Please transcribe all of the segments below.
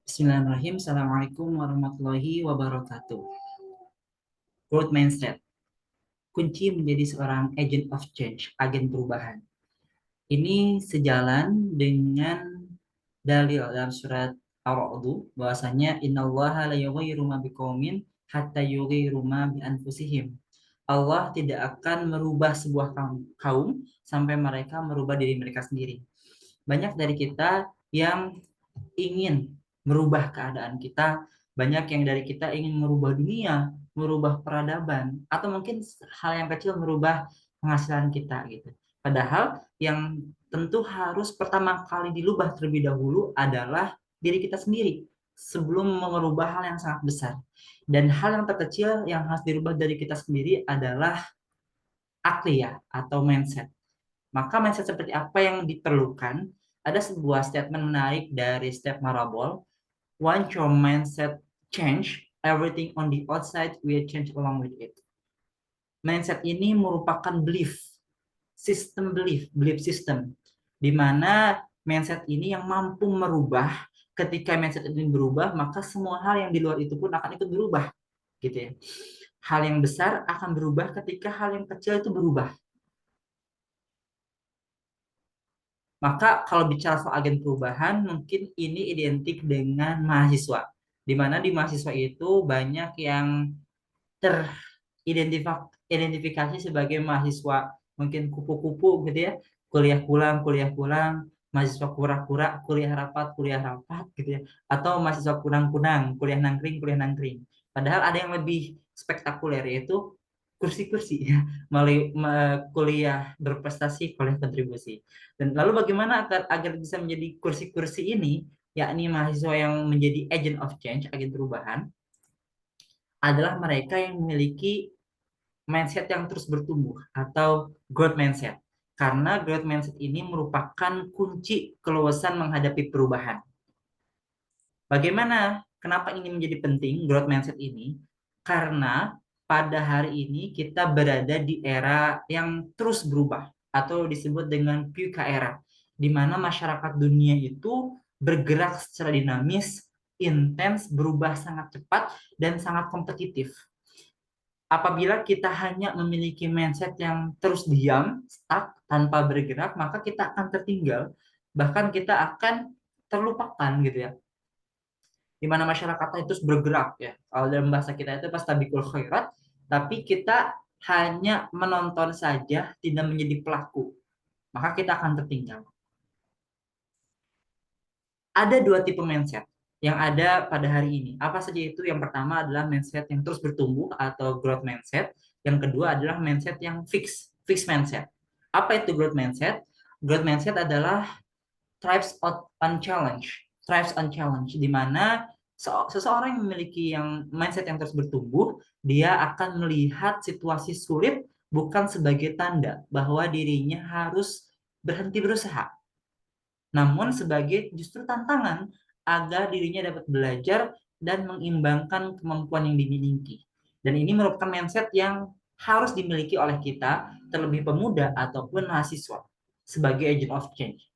Bismillahirrahmanirrahim. Assalamualaikum warahmatullahi wabarakatuh. Growth mindset. Kunci menjadi seorang agent of change, agen perubahan. Ini sejalan dengan dalil dalam surat Ar-Ra'd bahwasanya innallaha la yughayyiru ma biqaumin hatta yughayyiru ma bi anfusihim. Allah tidak akan merubah sebuah kaum sampai mereka merubah diri mereka sendiri. Banyak dari kita yang ingin merubah keadaan kita, banyak yang dari kita ingin merubah dunia, merubah peradaban, atau mungkin hal yang kecil merubah penghasilan kita gitu. Padahal yang tentu harus pertama kali dilubah terlebih dahulu adalah diri kita sendiri sebelum merubah hal yang sangat besar. Dan hal yang terkecil yang harus dirubah dari kita sendiri adalah akliyah atau mindset. Maka mindset seperti apa yang diperlukan? Ada sebuah statement menarik dari Steph Marabol. Once your mindset change, everything on the outside will change along with it. Mindset ini merupakan belief system, di mana mindset ini yang mampu merubah. Ketika mindset ini berubah, maka semua hal yang di luar itu pun akan ikut berubah, gitu ya. Hal yang besar akan berubah ketika hal yang kecil itu berubah. Maka kalau bicara soal agen perubahan, mungkin ini identik dengan mahasiswa. Di mana di mahasiswa itu banyak yang teridentifikasi sebagai mahasiswa mungkin kupu-kupu gitu ya, kuliah pulang, mahasiswa kura-kura, kuliah rapat gitu ya, atau mahasiswa kunang-kunang, kuliah nangkring. Padahal ada yang lebih spektakuler yaitu kursi-kursi ya, melalui kuliah berprestasi, kuliah kontribusi. Dan lalu bagaimana agar bisa menjadi kursi-kursi ini, yakni mahasiswa yang menjadi agent of change, agen perubahan, adalah mereka yang memiliki mindset yang terus bertumbuh atau growth mindset. Karena growth mindset ini merupakan kunci keluasan menghadapi perubahan. Bagaimana? Kenapa ini menjadi penting growth mindset ini? Karena pada hari ini kita berada di era yang terus berubah atau disebut dengan VUCA era, di mana masyarakat dunia itu bergerak secara dinamis, intens, berubah sangat cepat dan sangat kompetitif. Apabila kita hanya memiliki mindset yang terus diam, stuck, tanpa bergerak, maka kita akan tertinggal, bahkan kita akan terlupakan gitu ya. Di mana masyarakatnya itu bergerak ya. Kalau dalam bahasa kita itu pastabikul khairat, tapi kita hanya menonton saja, tidak menjadi pelaku, maka kita akan tertinggal. Ada dua tipe mindset yang ada pada hari ini. Apa saja itu? Yang pertama adalah mindset yang terus bertumbuh atau growth mindset. Yang kedua adalah mindset yang fixed mindset. Apa itu growth mindset? Growth mindset adalah thrives on challenge, di mana seseorang yang memiliki yang mindset yang terus bertumbuh, dia akan melihat situasi sulit bukan sebagai tanda bahwa dirinya harus berhenti berusaha, namun sebagai justru tantangan agar dirinya dapat belajar dan mengimbangkan kemampuan yang dimiliki. Dan ini merupakan mindset yang harus dimiliki oleh kita, terlebih pemuda ataupun mahasiswa, sebagai agent of change,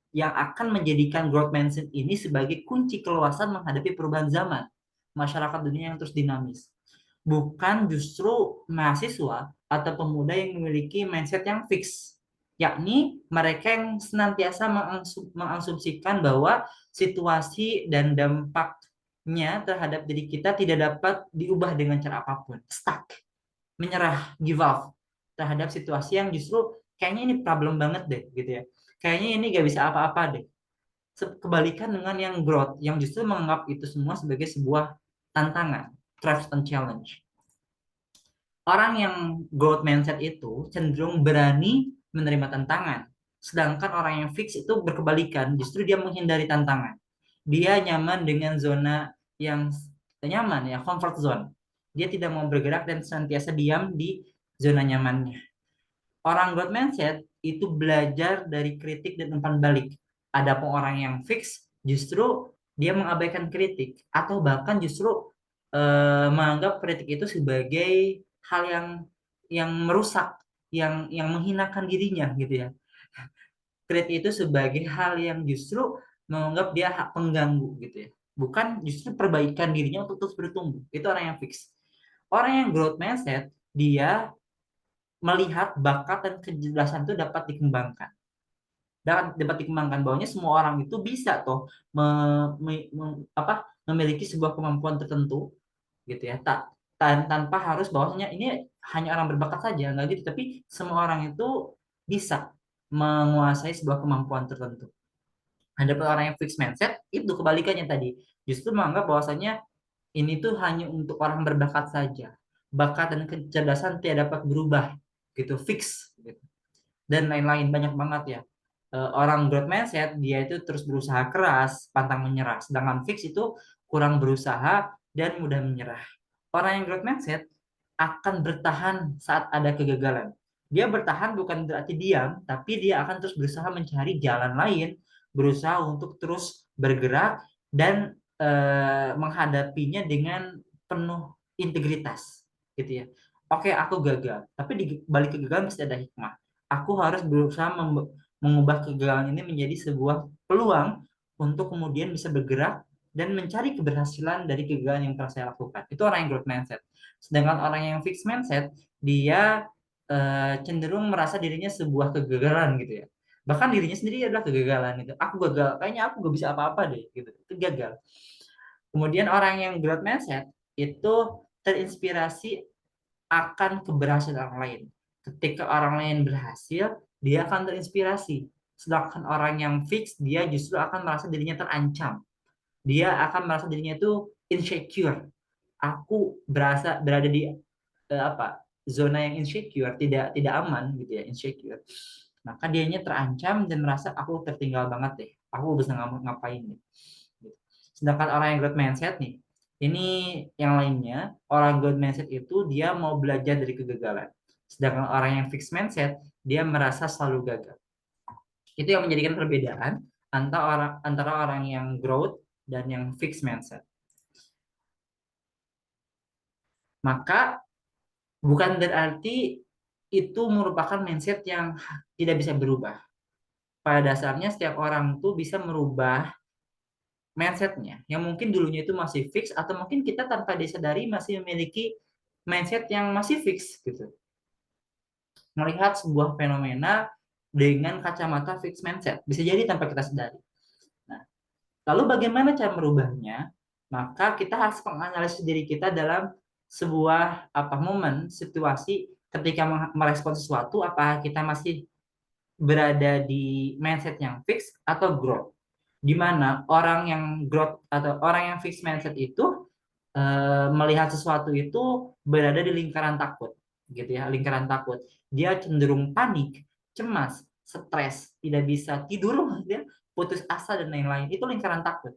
yang akan menjadikan growth mindset ini sebagai kunci keluasan menghadapi perubahan zaman, masyarakat dunia yang terus dinamis. Bukan justru mahasiswa atau pemuda yang memiliki mindset yang fix, yakni mereka yang senantiasa mengasumsikan bahwa situasi dan dampaknya terhadap diri kita tidak dapat diubah dengan cara apapun, stuck, menyerah, give up terhadap situasi yang justru kayaknya ini problem banget deh gitu ya, kayaknya ini gak bisa apa-apa deh. Kebalikan dengan yang growth, yang justru menganggap itu semua sebagai sebuah tantangan, trust and challenge. Orang yang growth mindset itu cenderung berani menerima tantangan. Sedangkan orang yang fix itu berkebalikan, justru dia menghindari tantangan. Dia nyaman dengan zona yang nyaman ya, comfort zone. Dia tidak mau bergerak dan senantiasa diam di zona nyamannya. Orang growth mindset itu belajar dari kritik dan umpan balik. Adapun orang yang fix justru dia mengabaikan kritik atau bahkan justru menganggap kritik itu sebagai hal yang merusak, yang menghinakan dirinya gitu ya. Kritik itu sebagai hal yang justru menganggap dia hak pengganggu gitu ya. bukan justru perbaikan dirinya untuk terus bertumbuh. Itu orang yang fix. Orang yang growth mindset, dia melihat bakat dan kecerdasan itu dapat dikembangkan. Dan dapat dikembangkan bahwanya semua orang itu bisa toh memiliki sebuah kemampuan tertentu gitu ya. Tanpa harus bahwasanya ini hanya orang berbakat saja, nggak gitu. Tapi semua orang itu bisa menguasai sebuah kemampuan tertentu. Ada orang yang fixed mindset itu kebalikannya tadi, justru menganggap bahwasanya ini tuh hanya untuk orang berbakat saja. Bakat dan kecerdasan tidak dapat berubah, gitu, fix, gitu. Dan lain-lain banyak banget ya. Orang growth mindset dia itu terus berusaha keras, pantang menyerah. Sedangkan fix itu kurang berusaha dan mudah menyerah. Orang yang growth mindset akan bertahan saat ada kegagalan. Dia bertahan bukan berarti diam, tapi dia akan terus berusaha mencari jalan lain, berusaha untuk terus bergerak dan menghadapinya dengan penuh integritas, gitu ya. Oke, aku gagal, tapi di balik kegagalan pasti ada hikmah. Aku harus berusaha mengubah kegagalan ini menjadi sebuah peluang untuk kemudian bisa bergerak dan mencari keberhasilan dari kegagalan yang telah saya lakukan. Itu orang yang growth mindset. Sedangkan orang yang fixed mindset, dia cenderung merasa dirinya sebuah kegagalan gitu ya. Bahkan dirinya sendiri adalah kegagalan gitu. Aku gagal, kayaknya aku gak bisa apa-apa deh gitu. Itu gagal. Kemudian orang yang growth mindset itu terinspirasi akan keberhasilan orang lain. Ketika orang lain berhasil, dia akan terinspirasi. Sedangkan orang yang fix, dia justru akan merasa dirinya terancam. Dia akan merasa dirinya itu insecure. Aku berada di zona yang insecure, tidak tidak aman gitu ya, insecure. Maka dianya terancam dan merasa aku tertinggal banget deh. Aku bisa ngapain nih. Sedangkan orang yang growth mindset nih, ini yang lainnya, orang growth mindset itu dia mau belajar dari kegagalan. Sedangkan orang yang fixed mindset, dia merasa selalu gagal. Itu yang menjadikan perbedaan antara orang yang growth dan yang fixed mindset. Maka bukan berarti itu merupakan mindset yang tidak bisa berubah. Pada dasarnya setiap orang tuh bisa merubah mindsetnya. Yang mungkin dulunya itu masih fix atau mungkin kita tanpa disadari masih memiliki mindset yang masih fix gitu. Melihat sebuah fenomena dengan kacamata fix mindset. Bisa jadi tanpa kita sadari. Nah, lalu bagaimana cara merubahnya? Maka kita harus menganalisis diri kita dalam sebuah momen, situasi ketika merespon sesuatu, apakah kita masih berada di mindset yang fix atau growth. Di mana orang yang growth atau orang yang fix mindset itu melihat sesuatu itu berada di lingkaran takut, gitu ya, lingkaran takut. Dia cenderung panik, cemas, stres, tidak bisa tidur, dia putus asa dan lain-lain. Itu lingkaran takut.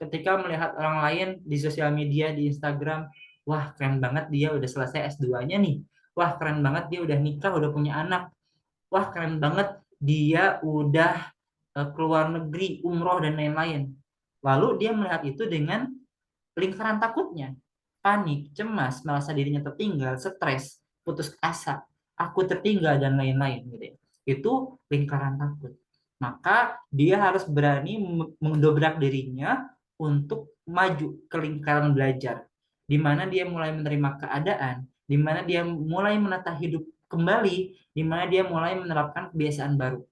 Ketika melihat orang lain di sosial media, di Instagram, wah keren banget dia udah selesai S2-nya nih. Wah keren banget dia udah nikah, udah punya anak. Wah keren banget dia udah keluar negeri, umroh dan lain-lain. Lalu dia melihat itu dengan lingkaran takutnya, panik, cemas, merasa dirinya tertinggal, stres, putus asa, aku tertinggal dan lain-lain gitu ya. Itu lingkaran takut. Maka dia harus berani mendobrak dirinya untuk maju ke lingkaran belajar, di mana dia mulai menerima keadaan, di mana dia mulai menata hidup kembali, di mana dia mulai menerapkan kebiasaan baru.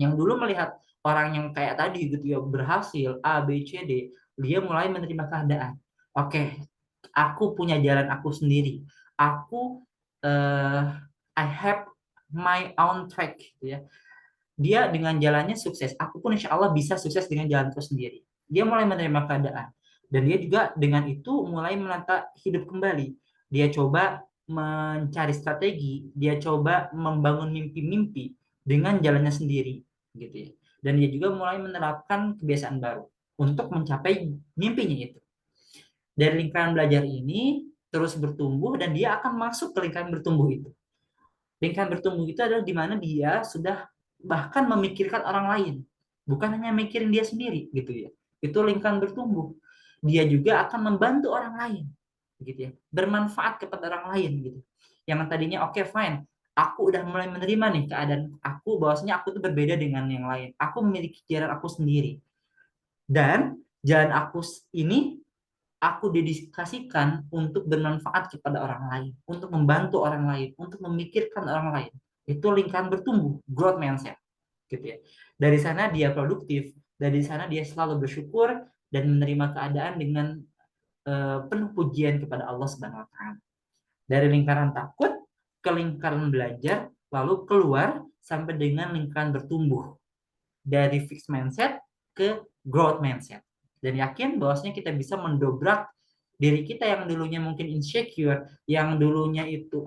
Yang dulu melihat orang yang kayak tadi gitu ya berhasil A B C D, dia mulai menerima keadaan. Oke, aku punya jalan aku sendiri. Aku I have my own track gitu ya. Dia dengan jalannya sukses. Aku pun insya Allah bisa sukses dengan jalanku sendiri. Dia mulai menerima keadaan. Dan dia juga dengan itu mulai menata hidup kembali. Dia coba mencari strategi. Dia coba membangun mimpi-mimpi dengan jalannya sendiri. Gitu ya. Dan dia juga mulai menerapkan kebiasaan baru untuk mencapai mimpinya itu. Dari lingkaran belajar ini terus bertumbuh dan dia akan masuk ke lingkaran bertumbuh itu. Lingkaran bertumbuh itu adalah di mana dia sudah bahkan memikirkan orang lain, bukan hanya mikirin dia sendiri gitu ya. Itu lingkaran bertumbuh. Dia juga akan membantu orang lain gitu ya, bermanfaat kepada orang lain gitu. Yang tadinya oke, fine, aku udah mulai menerima nih keadaan aku bahwasanya aku tuh berbeda dengan yang lain. Aku memiliki jalan aku sendiri. Dan jalan aku ini aku dedikasikan untuk bermanfaat kepada orang lain, untuk membantu orang lain, untuk memikirkan orang lain. Itu lingkaran bertumbuh, growth mindset, gitu ya. Dari sana dia produktif, dari sana dia selalu bersyukur dan menerima keadaan dengan penuh pujian kepada Allah Subhanahu wa taala. Dari lingkaran takut ke lingkaran belajar, lalu keluar sampai dengan lingkaran bertumbuh. Dari fixed mindset ke growth mindset. Dan yakin bahwasanya kita bisa mendobrak diri kita yang dulunya mungkin insecure, yang dulunya itu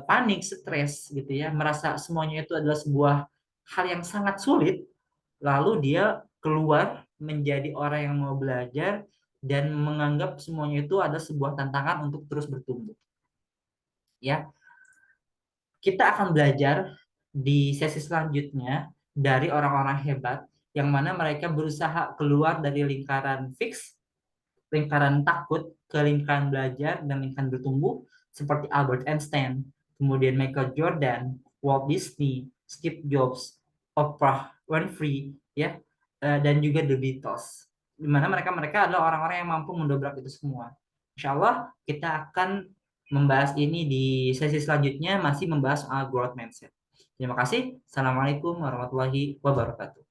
panik, stres gitu ya, merasa semuanya itu adalah sebuah hal yang sangat sulit, lalu dia keluar menjadi orang yang mau belajar dan menganggap semuanya itu ada sebuah tantangan untuk terus bertumbuh. Ya, kita akan belajar di sesi selanjutnya dari orang-orang hebat yang mana mereka berusaha keluar dari lingkaran fix, lingkaran takut ke lingkaran belajar dan lingkaran bertumbuh seperti Albert Einstein, kemudian Michael Jordan, Walt Disney, Steve Jobs, Oprah Winfrey, ya, dan juga The Beatles. Di mana mereka adalah orang-orang yang mampu mendobrak itu semua. Insya Allah kita akan membahas ini di sesi selanjutnya, masih membahas soal growth mindset. Terima kasih. Assalamualaikum warahmatullahi wabarakatuh.